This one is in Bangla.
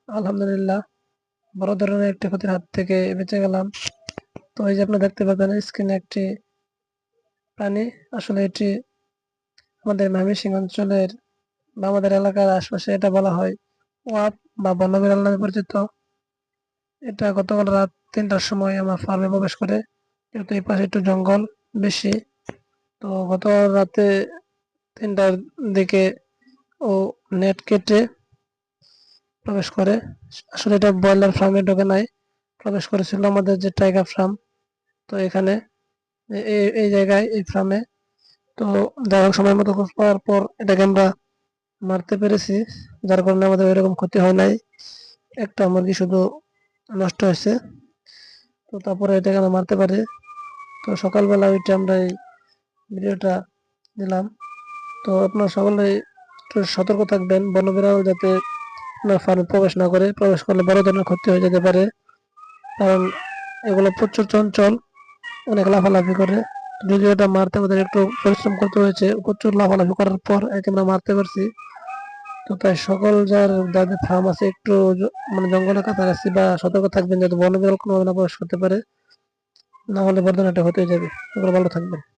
আলহামদুলিল্লাহ বড় ধরনের একটি ক্ষতির হাত থেকে বেঁচে গেলাম। তো এই যে আপনি দেখতে পাচ্ছেন স্ক্রিনে একটি প্রাণী, আসলে এটি আমাদের ময়মনসিংহ অঞ্চলের বা আমাদের এলাকার আশপাশে এটা বলা হয় ওয়াপ বা বনবিড়াল নামে পরিচিত। এটা গতকাল রাত ৩টার সময় আমার ফার্মে প্রবেশ করে, যেহেতু এই পাশে একটু জঙ্গল বেশি। তো গত রাতে ৩টার দিকে ও নেট কেটে প্রবেশ করে। আসলে এটা ব্রয়লার ফার্মে ঢোকে নাই, প্রবেশ করেছিল আমাদের যে টাইগার ফার্ম। তো এখানে এই জায়গায় এই ফার্মে তো যাই হোক সময় মতো খোঁজ পাওয়ার পর এটাকে আমরা মারতে পেরেছি, যার কারণে আমাদের এরকম ক্ষতি হয় নাই। একটা মুরগি শুধু নষ্ট হয়েছে, তো তারপরে এটাকে আমরা মারতে পারি। তো সকালবেলা ওইটা আমরা এই ভিডিওটা দিলাম। তো আপনারা সকলে একটু সতর্ক থাকবেন, বনবিড়াল যাতে আপনার ফার্মে প্রবেশ না করে, প্রবেশ করলে বড় ধরনের ক্ষতি হয়ে যেতে পারে। কারণ এগুলো প্রচুর চঞ্চল, অনেক লাফালাফি করে। যদিও এটা মারতে আমাদের একটু পরিশ্রম করতে হয়েছে, প্রচুর লাফালাফি করার পর একে আমরা মারতে পারছি। তো তাই সকল যাদের ফার্ম আছে একটু মানে জঙ্গলের কাছাকাছি বা সতর্ক থাকবেন, যাতে বনবিড়াল কোনোভাবে না প্রবেশ করতে পারে, না হলে বড় ধরনের একটা হতে যাবে। সকলে ভালো থাকবেন।